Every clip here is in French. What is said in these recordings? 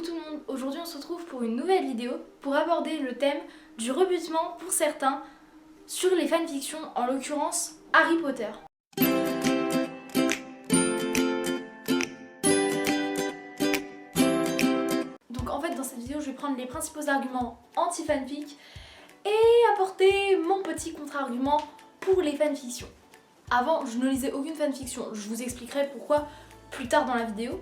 Coucou tout le monde, aujourd'hui on se retrouve pour une nouvelle vidéo pour aborder le thème du rebutement pour certains sur les fanfictions, en l'occurrence Harry Potter. Donc en fait dans cette vidéo je vais prendre les principaux arguments anti-fanfic et apporter mon petit contre-argument pour les fanfictions. Avant je ne lisais aucune fanfiction, je vous expliquerai pourquoi plus tard dans la vidéo.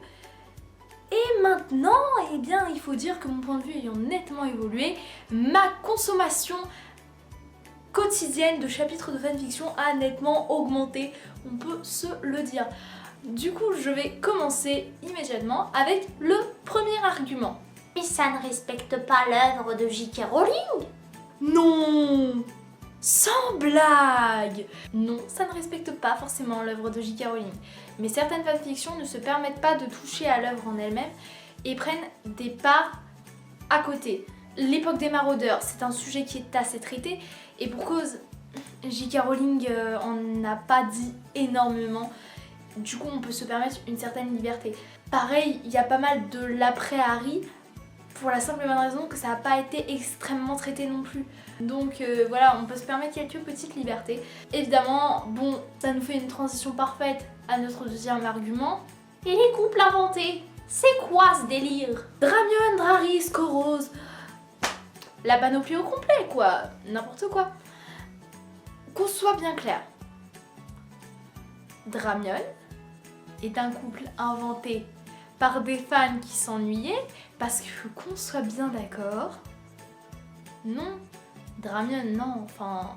Et maintenant, eh bien, il faut dire que mon point de vue ayant nettement évolué, ma consommation quotidienne de chapitres de fanfiction a nettement augmenté, on peut se le dire. Du coup, je vais commencer immédiatement avec le premier argument. Mais ça ne respecte pas l'œuvre de J.K. Rowling? Non! Sans blague! Non, ça ne respecte pas forcément l'œuvre de J.K. Rowling. Mais certaines fanfictions ne se permettent pas de toucher à l'œuvre en elle-même et prennent des pas à côté. L'époque des maraudeurs, c'est un sujet qui est assez traité et pour cause, J.K. Rowling en a pas dit énormément. Du coup, on peut se permettre une certaine liberté. Pareil, il y a pas mal de l'après-Harry, pour la simple et bonne raison que ça n'a pas été extrêmement traité non plus. Donc voilà, on peut se permettre quelques petites libertés. Évidemment, bon, ça nous fait une transition parfaite à notre deuxième argument. Et les couples inventés? C'est quoi ce délire? Dramion, Drarry, Scorose, la panoplie au complet quoi, n'importe quoi. Qu'on soit bien clair, Dramion est un couple inventé par des fans qui s'ennuyaient, parce que qu'on soit bien d'accord, non, Dramion non, enfin,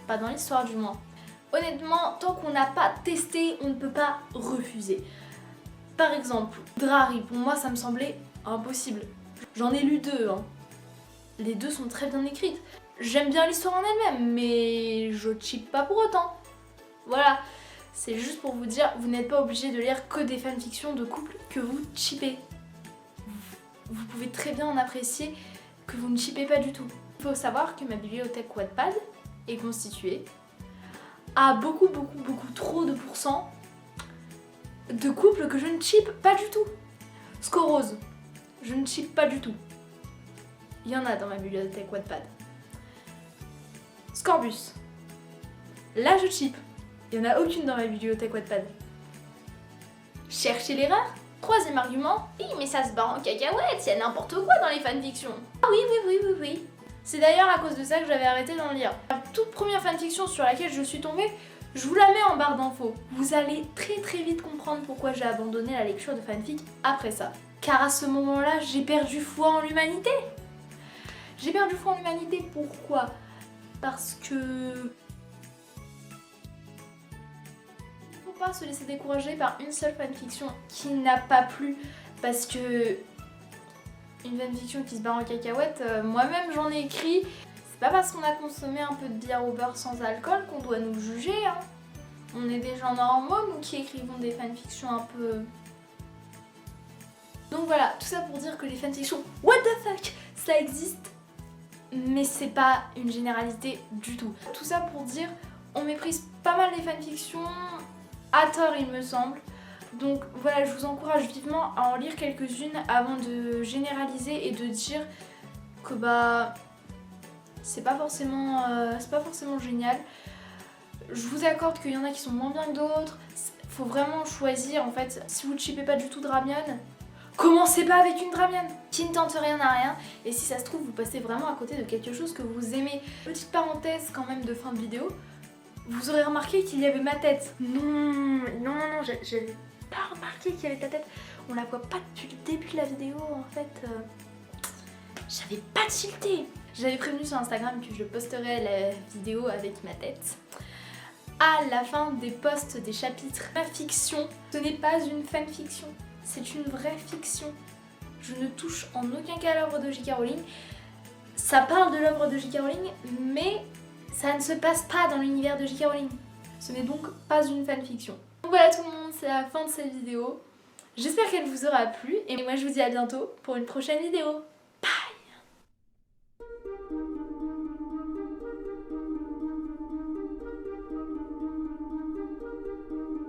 pas dans l'histoire du moins. Honnêtement, tant qu'on n'a pas testé, on ne peut pas refuser. Par exemple, Drarry, pour moi ça me semblait impossible. J'en ai lu deux, hein. Les deux sont très bien écrites. J'aime bien l'histoire en elle-même, mais je cheap pas pour autant. Voilà. C'est juste pour vous dire, vous n'êtes pas obligé de lire que des fanfictions de couples que vous cheapez. Vous pouvez très bien en apprécier que vous ne cheapez pas du tout. Il faut savoir que ma bibliothèque Wattpad est constituée à beaucoup trop de pourcents de couples que je ne cheap pas du tout. Scorose, je ne cheap pas du tout. Il y en a dans ma bibliothèque Wattpad. Scorbus, là je cheap. Il n'y en a aucune dans ma bibliothèque Wattpad. Cherchez l'erreur. Troisième argument. Oui, mais ça se bat en cacahuète, il y a n'importe quoi dans les fanfictions. Ah oui. C'est d'ailleurs à cause de ça que j'avais arrêté d'en lire. La toute première fanfiction sur laquelle je suis tombée, je vous la mets en barre d'infos. Vous allez très vite comprendre pourquoi j'ai abandonné la lecture de fanfic après ça. Car à ce moment-là, j'ai perdu foi en l'humanité. J'ai perdu foi en l'humanité, pourquoi? Parce que... pas se laisser décourager par une seule fanfiction qui n'a pas plu, parce que une fanfiction qui se bat en cacahuète, moi-même j'en ai écrit. C'est pas parce qu'on a consommé un peu de bière au beurre sans alcool qu'on doit nous juger, hein. On est des gens normaux, nous qui écrivons des fanfictions un peu... Donc voilà, tout ça pour dire que les fanfictions, what the fuck, ça existe, mais c'est pas une généralité du tout. Tout ça pour dire, on méprise pas mal les fanfictions, à tort il me semble. Donc voilà, je vous encourage vivement à en lire quelques-unes avant de généraliser et de dire que bah c'est pas forcément génial. Je vous accorde qu'il y en a qui sont moins bien que d'autres. Faut vraiment choisir en fait. Si vous ne cheapez pas du tout Dramion, commencez pas avec une Dramion qui ne tente rien à rien. Et si ça se trouve, vous passez vraiment à côté de quelque chose que vous aimez. Petite parenthèse quand même de fin de vidéo. Vous aurez remarqué qu'il y avait ma tête. Non, j'avais pas remarqué qu'il y avait ta tête. On la voit pas depuis le début de la vidéo en fait. J'avais pas tilté. J'avais prévenu sur Instagram que je posterais la vidéo avec ma tête à la fin des posts des chapitres. Ma fiction, ce n'est pas une fanfiction, c'est une vraie fiction. Je ne touche en aucun cas à l'œuvre de J.K. Rowling. Ça parle de l'œuvre de J.K. Rowling, mais ça ne se passe pas dans l'univers de J.K. Rowling. Ce n'est donc pas une fanfiction. Donc voilà tout le monde, c'est la fin de cette vidéo. J'espère qu'elle vous aura plu et moi je vous dis à bientôt pour une prochaine vidéo.